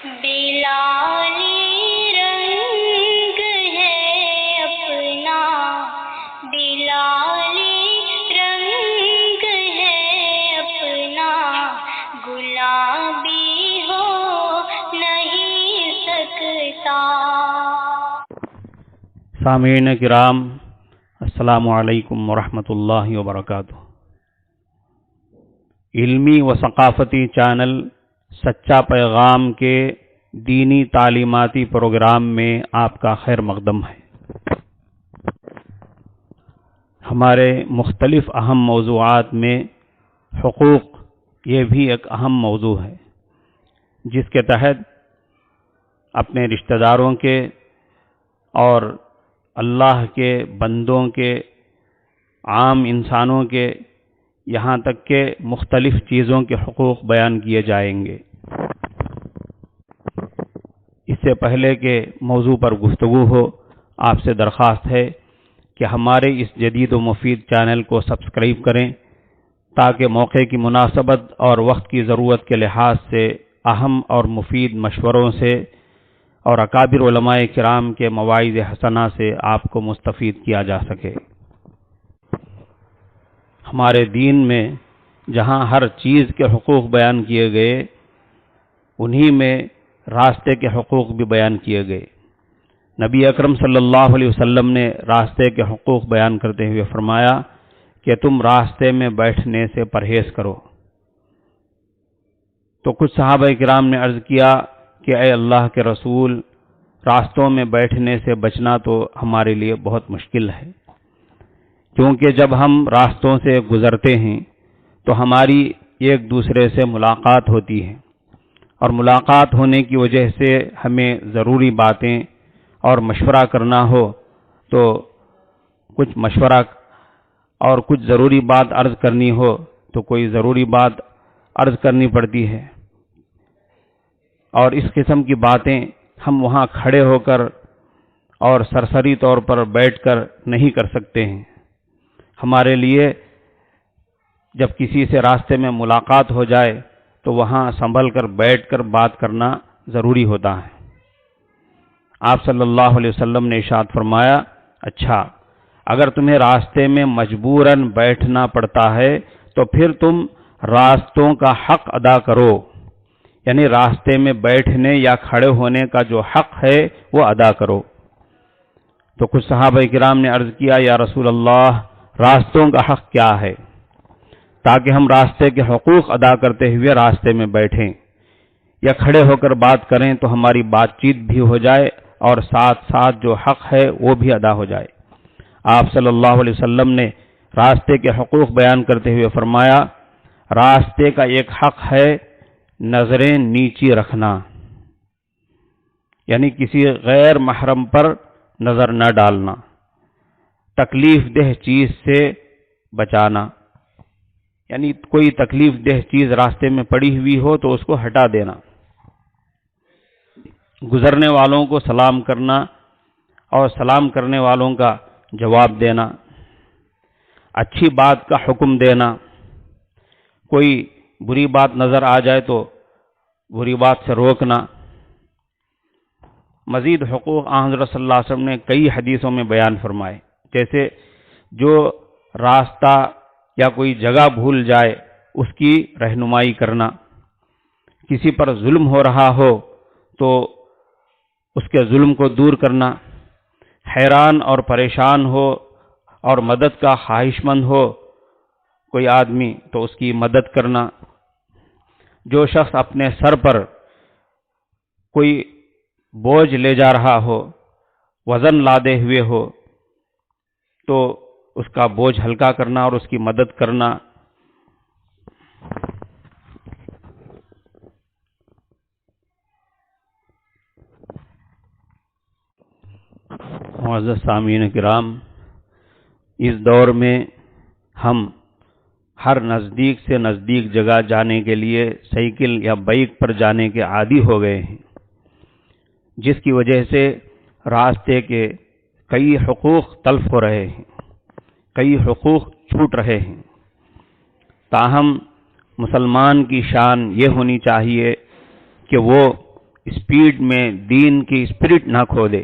بلالی رنگ ہے اپنا، بلالی رنگ ہے اپنا، گلابی ہو نہیں سکتا۔ سامعین کرام، السلام علیکم ورحمۃ اللہ وبرکاتہ۔ علمی و ثقافتی چینل سچا پیغام کے دینی تعلیماتی پروگرام میں آپ کا خیر مقدم ہے۔ ہمارے مختلف اہم موضوعات میں حقوق یہ بھی ایک اہم موضوع ہے، جس کے تحت اپنے رشتہ داروں کے اور اللہ کے بندوں کے، عام انسانوں کے، یہاں تک کہ مختلف چیزوں کے حقوق بیان کیے جائیں گے۔ اس سے پہلے کہ موضوع پر گفتگو ہو، آپ سے درخواست ہے کہ ہمارے اس جدید و مفید چینل کو سبسکرائب کریں، تاکہ موقع کی مناسبت اور وقت کی ضرورت کے لحاظ سے اہم اور مفید مشوروں سے اور اکابر علماء کرام کے مواعظ حسنہ سے آپ کو مستفید کیا جا سکے۔ ہمارے دین میں جہاں ہر چیز کے حقوق بیان کیے گئے، انہی میں راستے کے حقوق بھی بیان کیے گئے۔ نبی اکرم صلی اللہ علیہ وسلم نے راستے کے حقوق بیان کرتے ہوئے فرمایا کہ تم راستے میں بیٹھنے سے پرہیز کرو۔ تو کچھ صحابہ کرام نے عرض کیا کہ اے اللہ کے رسول، راستوں میں بیٹھنے سے بچنا تو ہمارے لیے بہت مشکل ہے، کیونکہ جب ہم راستوں سے گزرتے ہیں تو ہماری ایک دوسرے سے ملاقات ہوتی ہے، اور ملاقات ہونے کی وجہ سے ہمیں ضروری باتیں اور مشورہ کرنا ہو تو کچھ مشورہ اور کچھ ضروری بات عرض کرنی ہو تو کوئی ضروری بات عرض کرنی پڑتی ہے، اور اس قسم کی باتیں ہم وہاں کھڑے ہو کر اور سرسری طور پر بیٹھ کر نہیں کر سکتے ہیں۔ ہمارے لیے جب کسی سے راستے میں ملاقات ہو جائے تو وہاں سنبھل کر بیٹھ کر بات کرنا ضروری ہوتا ہے۔ آپ صلی اللہ علیہ وسلم نے ارشاد فرمایا، اچھا اگر تمہیں راستے میں مجبوراً بیٹھنا پڑتا ہے تو پھر تم راستوں کا حق ادا کرو، یعنی راستے میں بیٹھنے یا کھڑے ہونے کا جو حق ہے وہ ادا کرو۔ تو کچھ صحابہ کرام نے عرض کیا، یا رسول اللہ، راستوں کا حق کیا ہے، تاکہ ہم راستے کے حقوق ادا کرتے ہوئے راستے میں بیٹھیں یا کھڑے ہو کر بات کریں تو ہماری بات چیت بھی ہو جائے اور ساتھ ساتھ جو حق ہے وہ بھی ادا ہو جائے۔ آپ صلی اللہ علیہ وسلم نے راستے کے حقوق بیان کرتے ہوئے فرمایا، راستے کا ایک حق ہے نظریں نیچی رکھنا، یعنی کسی غیر محرم پر نظر نہ ڈالنا، تکلیف دہ چیز سے بچانا، یعنی کوئی تکلیف دہ چیز راستے میں پڑی ہوئی ہو تو اس کو ہٹا دینا، گزرنے والوں کو سلام کرنا اور سلام کرنے والوں کا جواب دینا، اچھی بات کا حکم دینا، کوئی بری بات نظر آ جائے تو بری بات سے روکنا۔ مزید حقوق حضرت صلی اللہ علیہ وسلم نے کئی حدیثوں میں بیان فرمائے، جیسے جو راستہ یا کوئی جگہ بھول جائے اس کی رہنمائی کرنا، کسی پر ظلم ہو رہا ہو تو اس کے ظلم کو دور کرنا، حیران اور پریشان ہو اور مدد کا خواہش مند ہو کوئی آدمی تو اس کی مدد کرنا، جو شخص اپنے سر پر کوئی بوجھ لے جا رہا ہو، وزن لادے ہوئے ہو تو اس کا بوجھ ہلکا کرنا اور اس کی مدد کرنا۔ معزز سامعین کرام، اس دور میں ہم ہر نزدیک سے نزدیک جگہ جانے کے لیے سائیکل یا بائک پر جانے کے عادی ہو گئے ہیں، جس کی وجہ سے راستے کے کئی حقوق تلف ہو رہے ہیں، کئی حقوق چھوٹ رہے ہیں۔ تاہم مسلمان کی شان یہ ہونی چاہیے کہ وہ اسپیڈ میں دین کی اسپرٹ نہ کھو دے،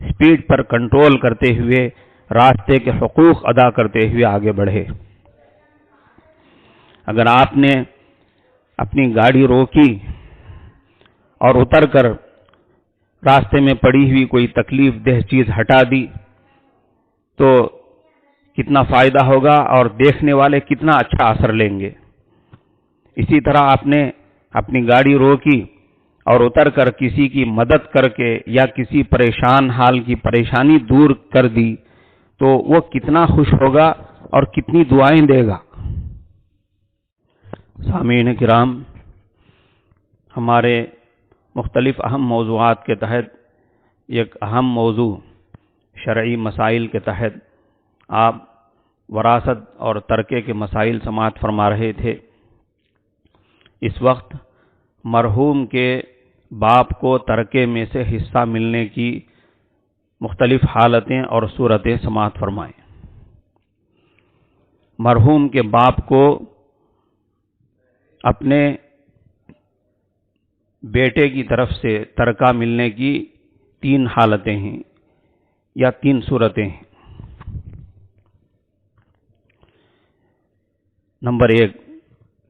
اسپیڈ پر کنٹرول کرتے ہوئے راستے کے حقوق ادا کرتے ہوئے آگے بڑھے۔ اگر آپ نے اپنی گاڑی روکی اور اتر کر راستے میں پڑی ہوئی کوئی تکلیف دہ چیز ہٹا دی تو کتنا فائدہ ہوگا اور دیکھنے والے کتنا اچھا اثر لیں گے۔ اسی طرح آپ نے اپنی گاڑی روکی اور اتر کر کسی کی مدد کر کے یا کسی پریشان حال کی پریشانی دور کر دی تو وہ کتنا خوش ہوگا اور کتنی دعائیں دے گا۔ سامعین کرام، ہمارے مختلف اہم موضوعات کے تحت ایک اہم موضوع شرعی مسائل کے تحت آپ وراثت اور ترکے کے مسائل سماعت فرما رہے تھے۔ اس وقت مرحوم کے باپ کو ترکے میں سے حصہ ملنے کی مختلف حالتیں اور صورتیں سماعت فرمائیں۔ مرحوم کے باپ کو اپنے بیٹے کی طرف سے ترکہ ملنے کی 3 حالتیں ہیں یا 3 صورتیں ہیں۔ نمبر 1،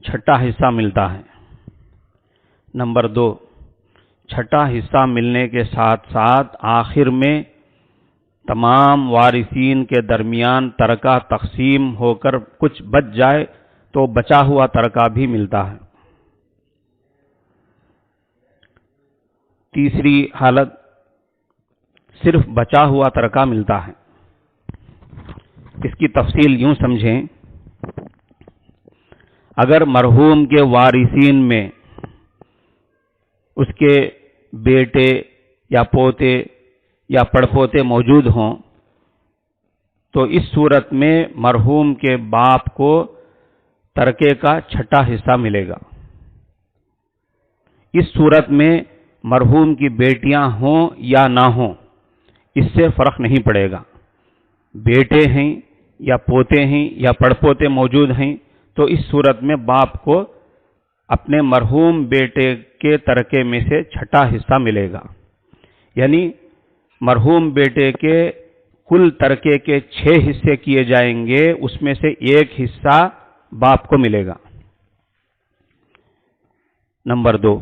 چھٹا حصہ ملتا ہے۔ نمبر 2، چھٹا حصہ ملنے کے ساتھ ساتھ آخر میں تمام وارثین کے درمیان ترکہ تقسیم ہو کر کچھ بچ جائے تو بچا ہوا ترکہ بھی ملتا ہے۔ تیسری حالت، صرف بچا ہوا ترکہ ملتا ہے۔ اس کی تفصیل یوں سمجھیں، اگر مرحوم کے وارثین میں اس کے بیٹے یا پوتے یا پڑپوتے موجود ہوں تو اس صورت میں مرحوم کے باپ کو ترکے کا چھٹا حصہ ملے گا۔ اس صورت میں مرحوم کی بیٹیاں ہوں یا نہ ہوں اس سے فرق نہیں پڑے گا، بیٹے ہیں یا پوتے ہیں یا پڑپوتے موجود ہیں تو اس صورت میں باپ کو اپنے مرحوم بیٹے کے ترکے میں سے چھٹا حصہ ملے گا، یعنی مرحوم بیٹے کے کل ترکے کے 6 حصے کیے جائیں گے، اس میں سے 1 حصہ باپ کو ملے گا۔ نمبر 2،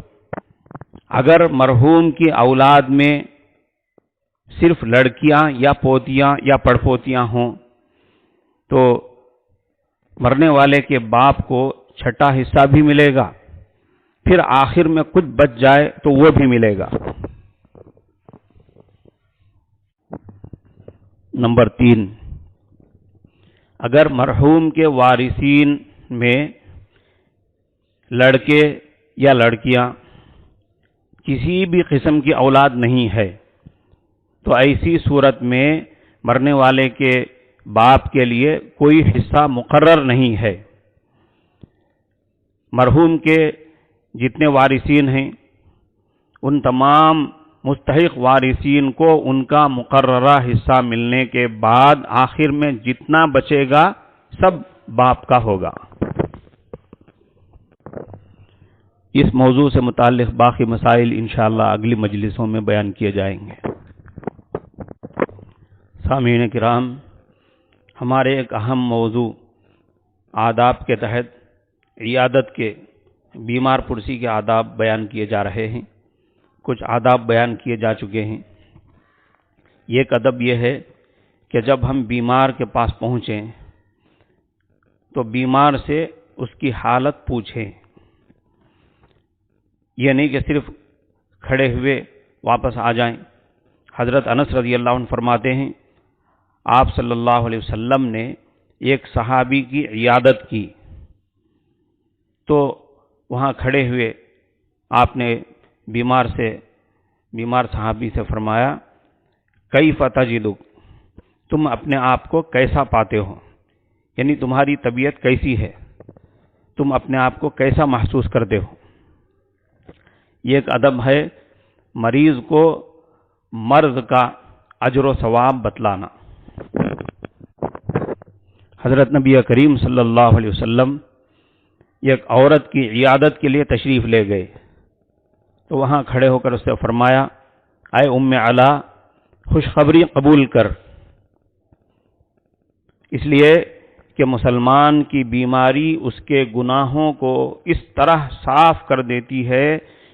اگر مرحوم کی اولاد میں صرف لڑکیاں یا پوتیاں یا پڑپوتیاں ہوں تو مرنے والے کے باپ کو چھٹا حصہ بھی ملے گا، پھر آخر میں کچھ بچ جائے تو وہ بھی ملے گا۔ نمبر 3، اگر مرحوم کے وارثین میں لڑکے یا لڑکیاں کسی بھی قسم کی اولاد نہیں ہے تو ایسی صورت میں مرنے والے کے باپ کے لیے کوئی حصہ مقرر نہیں ہے۔ مرحوم کے جتنے وارثین ہیں ان تمام مستحق وارثین کو ان کا مقررہ حصہ ملنے کے بعد آخر میں جتنا بچے گا سب باپ کا ہوگا۔ اس موضوع سے متعلق باقی مسائل انشاءاللہ اگلی مجلسوں میں بیان کیے جائیں گے۔ سامعین کرام، ہمارے ایک اہم موضوع آداب کے تحت عیادت کے بیمار پرسی کے آداب بیان کیے جا رہے ہیں۔ کچھ آداب بیان کیے جا چکے ہیں۔ ایک ادب یہ ہے کہ جب ہم بیمار کے پاس پہنچیں تو بیمار سے اس کی حالت پوچھیں، یہ نہیں کہ صرف کھڑے ہوئے واپس آ جائیں۔ حضرت انس رضی اللہ عنہ فرماتے ہیں آپ صلی اللہ علیہ وسلم نے ایک صحابی کی عیادت کی تو وہاں کھڑے ہوئے آپ نے بیمار صحابی سے فرمایا کیف تجدک، تم اپنے آپ کو کیسا پاتے ہو، یعنی تمہاری طبیعت کیسی ہے، تم اپنے آپ کو کیسا محسوس کرتے ہو۔ یہ ایک ادب ہے مریض کو مرض کا اجر و ثواب بتلانا۔ حضرت نبی کریم صلی اللہ علیہ وسلم ایک عورت کی عیادت کے لیے تشریف لے گئے تو وہاں کھڑے ہو کر اس سے فرمایا، اے ام علا، خوشخبری قبول کر، اس لیے کہ مسلمان کی بیماری اس کے گناہوں کو اس طرح صاف کر دیتی ہے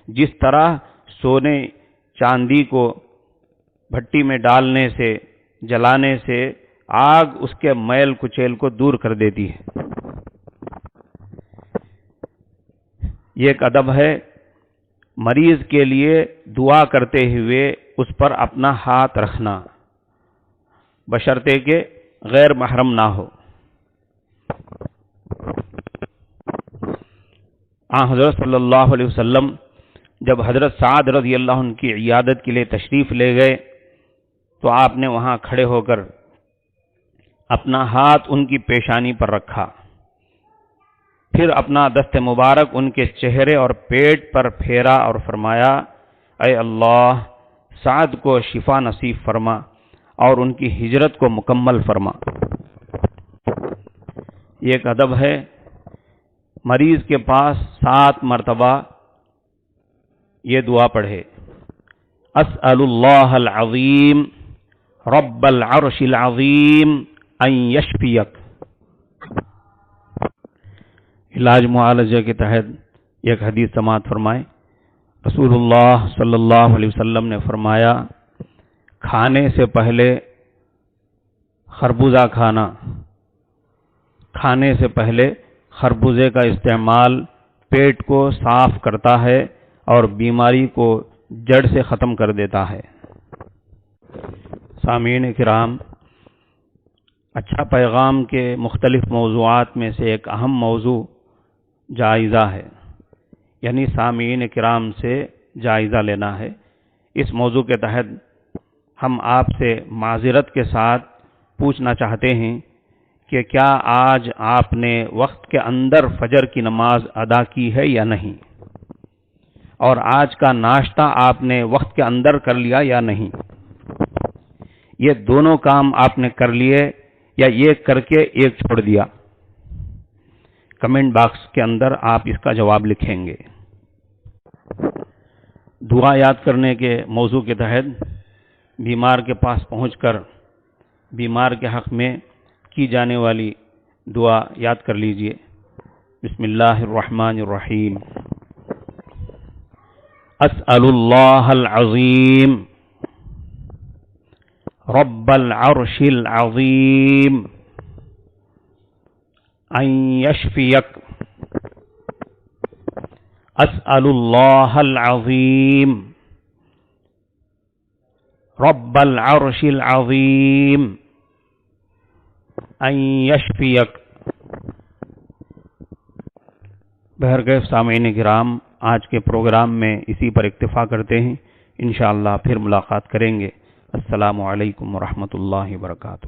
جس طرح سونے چاندی کو بھٹی میں ڈالنے سے، جلانے سے آگ اس کے میل کچیل کو دور کر دیتی ہے۔ یہ ایک ادب ہے مریض کے لیے دعا کرتے ہوئے اس پر اپنا ہاتھ رکھنا، بشرطے کہ غیر محرم نہ ہو۔ حضرت صلی اللہ علیہ وسلم جب حضرت سعد رضی اللہ عنہ کی عیادت کے لیے تشریف لے گئے تو آپ نے وہاں کھڑے ہو کر اپنا ہاتھ ان کی پیشانی پر رکھا، پھر اپنا دست مبارک ان کے چہرے اور پیٹ پر پھیرا اور فرمایا، اے اللہ، سعد کو شفا نصیب فرما اور ان کی ہجرت کو مکمل فرما۔ یہ ایک ادب ہے مریض کے پاس 7 مرتبہ یہ دعا پڑھے، اسأل اللہ العظیم رب العرش العظیم ان یشفیک۔ علاج معالجہ کے تحت ایک حدیث سماعت فرمائیں۔ رسول اللہ صلی اللہ علیہ وسلم نے فرمایا، کھانے سے پہلے خربوزہ کھانا، کھانے سے پہلے خربوزے کا استعمال پیٹ کو صاف کرتا ہے اور بیماری کو جڑ سے ختم کر دیتا ہے۔ سامعین کرام، اچھا پیغام کے مختلف موضوعات میں سے ایک اہم موضوع جائزہ ہے، یعنی سامعین کرام سے جائزہ لینا ہے۔ اس موضوع کے تحت ہم آپ سے معذرت کے ساتھ پوچھنا چاہتے ہیں کہ کیا آج آپ نے وقت کے اندر فجر کی نماز ادا کی ہے یا نہیں، اور آج کا ناشتہ آپ نے وقت کے اندر کر لیا یا نہیں۔ یہ دونوں کام آپ نے کر لیے یا یہ کر کے ایک چھوڑ دیا؟ کمنٹ باکس کے اندر آپ اس کا جواب لکھیں گے۔ دعا یاد کرنے کے موضوع کے تحت بیمار کے پاس پہنچ کر بیمار کے حق میں کی جانے والی دعا یاد کر لیجئے۔ بسم اللہ الرحمن الرحیم۔ اسأل اللہ العظیم رب العرش العظیم ان یشفیک۔ اسأل اللہ العظیم رب العرش العظیم ان یشفیک۔ بہرکیف سامعین کرام، آج کے پروگرام میں اسی پر اکتفا کرتے ہیں، انشاءاللہ پھر ملاقات کریں گے۔ السلام علیکم ورحمۃ اللہ وبرکاتہ۔